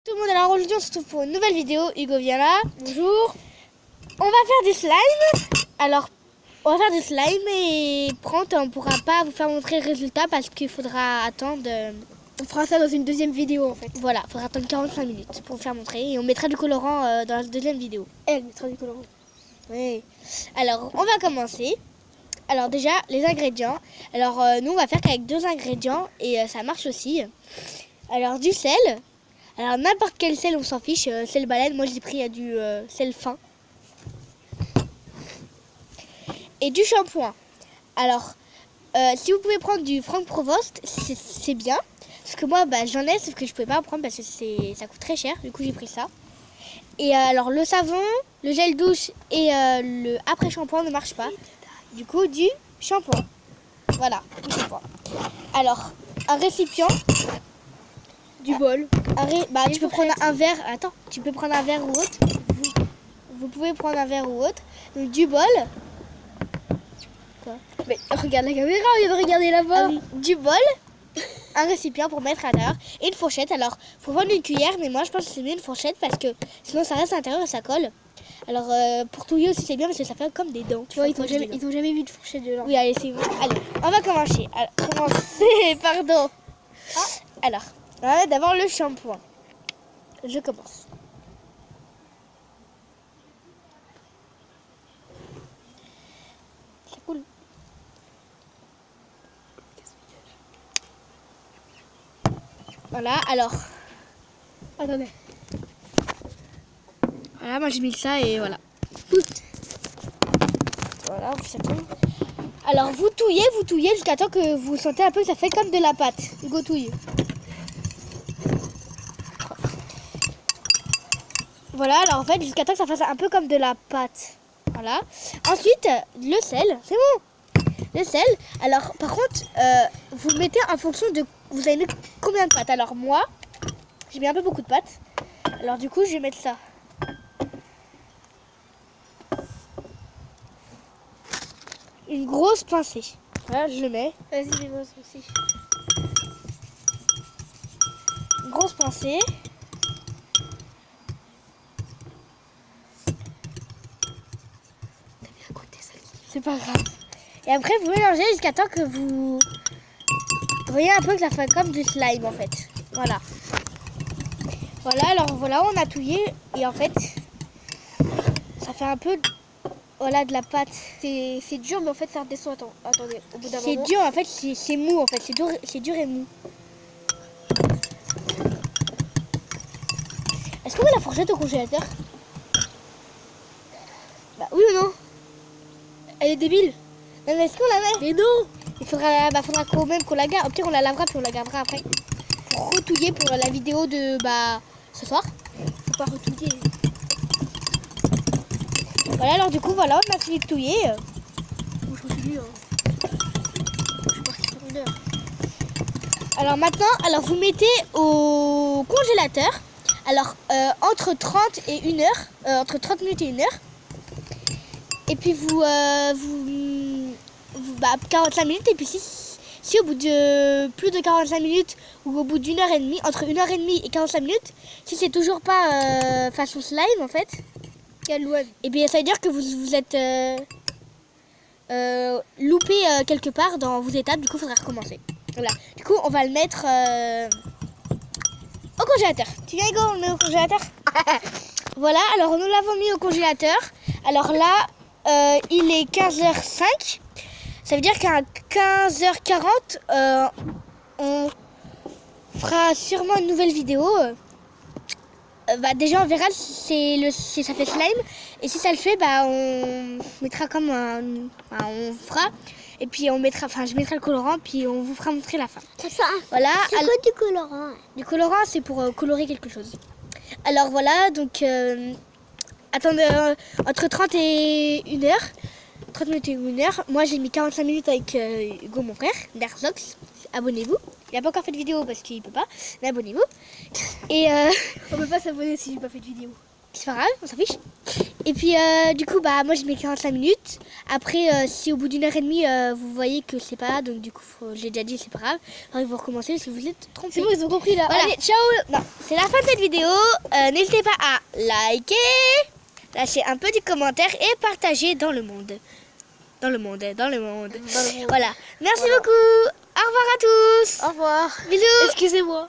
Tout le monde, alors aujourd'hui on se retrouve pour une nouvelle vidéo. Hugo vient là. Bonjour. On va faire du slime. Alors on va faire du slime et prompt on pourra pas vous faire montrer le résultat parce qu'il faudra attendre. On fera ça dans une deuxième vidéo en fait. Voilà, il faudra attendre 45 minutes pour vous faire montrer et on mettra du colorant dans la deuxième vidéo. Elle mettra du colorant. Oui. Alors on va commencer. Alors déjà les ingrédients. Alors nous on va faire qu'avec 2 ingrédients et ça marche aussi. Alors du sel. Alors n'importe quel sel on s'en fiche, sel baleine, moi j'ai pris du sel fin. Et du shampoing. Alors si vous pouvez prendre du Franck Provost, c'est bien. Parce que moi j'en ai, sauf que je pouvais pas en prendre parce que ça coûte très cher, du coup j'ai pris ça. Et alors le savon, le gel douche et le après shampoing ne marche pas. Du coup du shampoing. Voilà, du shampoing. Alors un récipient. Du bol. Tu peux prendre un verre. Attends, tu peux prendre un verre ou autre. Vous pouvez prendre un verre ou autre. Donc du bol. Quoi? Mais regarde la caméra, on vient de regarder là-bas. Ah oui, du bol. Un récipient pour mettre à l'intérieur. Et une fourchette. Alors, faut prendre une cuillère, mais moi je pense que c'est mieux une fourchette parce que sinon ça reste à l'intérieur et ça colle. Alors, pour touiller aussi c'est bien parce que ça fait comme des dents. Tu vois, ils ont jamais vu de fourchette dedans. Oui, allez, c'est bon. Allez, on va commencer. Pardon. Alors, on va mettre d'abord le shampoing. Je commence. C'est cool. Voilà, alors. Attendez. Voilà, moi j'ai mis ça et voilà. Voilà, ça tombe. Alors vous touillez jusqu'à temps que vous sentez un peu que ça fait comme de la pâte. Hugo touille. Voilà, alors en fait jusqu'à temps que ça fasse un peu comme de la pâte. Voilà. Ensuite, le sel, c'est bon. Le sel, alors par contre, vous mettez en fonction de... Vous avez mis combien de pâtes? Alors moi, j'ai mis un peu beaucoup de pâtes. Alors du coup, je vais mettre ça. Une grosse pincée. Voilà, je le mets. Vas-y, mets-moi ça aussi. Une grosse pincée. C'est pas grave. Et après, vous mélangez jusqu'à temps que vous voyez un peu que ça fait comme du slime en fait. Voilà. Voilà, alors voilà, on a touillé et en fait, ça fait un peu voilà, de la pâte. C'est dur, mais en fait, ça redescend. Attendez, au bout d'un C'est moment. dur en fait, c'est mou en fait, c'est dur et mou. Est-ce qu'on met la fourchette au congélateur? Bah oui ou non? Elle est débile. Non mais est-ce qu'on la met? Mais non. Il faudra quand même qu'on la garde. Au pire on la lavera puis on la gardera après. Pour retouiller pour la vidéo de ce soir. Faut pas retouiller. Voilà, alors du coup voilà, on a fini de touiller. Moi, je me suis dit, je suis partie pour 1 heure. Alors maintenant, vous mettez au congélateur. Alors entre 30 et 1 heure, entre 30 minutes et 1 heure. Et puis vous 45 minutes et puis si au bout de plus de 45 minutes ou au bout d'1 heure et demie, entre 1 heure et demie et 45 minutes, si c'est toujours pas façon slime en fait, et bien ça veut dire que vous êtes loupé quelque part dans vos étapes, du coup il faudra recommencer. Voilà, du coup on va le mettre au congélateur. Tu viens Hugo, on le met au congélateur. Voilà, alors nous l'avons mis au congélateur. Alors là, il est 15h05. Ça veut dire qu'à 15h40, on fera sûrement une nouvelle vidéo. Déjà on verra si ça fait slime. Et si ça le fait, on mettra comme on fera. Et puis je mettrai le colorant, puis on vous fera montrer la fin. Voilà. C'est quoi du colorant? Du colorant, c'est pour colorer quelque chose. Alors voilà, donc attendez, entre 30 et 1 heure. 30 minutes et 1 heure. Moi j'ai mis 45 minutes avec Hugo, mon frère, Darzox. Abonnez-vous. Il n'a pas encore fait de vidéo parce qu'il peut pas, mais abonnez-vous. Et On peut pas s'abonner si j'ai pas fait de vidéo. c'est pas grave, on s'en fiche. Et puis du coup bah moi je mets 45 minutes. Après si au bout d'une heure et demie vous voyez que c'est pas là, donc du coup j'ai déjà dit c'est pas grave. Alors vous recommencez si vous êtes trompé. C'est bon, ils ont compris là. Voilà. Allez, ciao. Non, c'est la fin de cette vidéo. N'hésitez pas à liker, lâcher un petit commentaire et partager dans le monde. Dans le monde. Voilà. Merci beaucoup. Au revoir à tous. Au revoir. Bisous. Excusez-moi.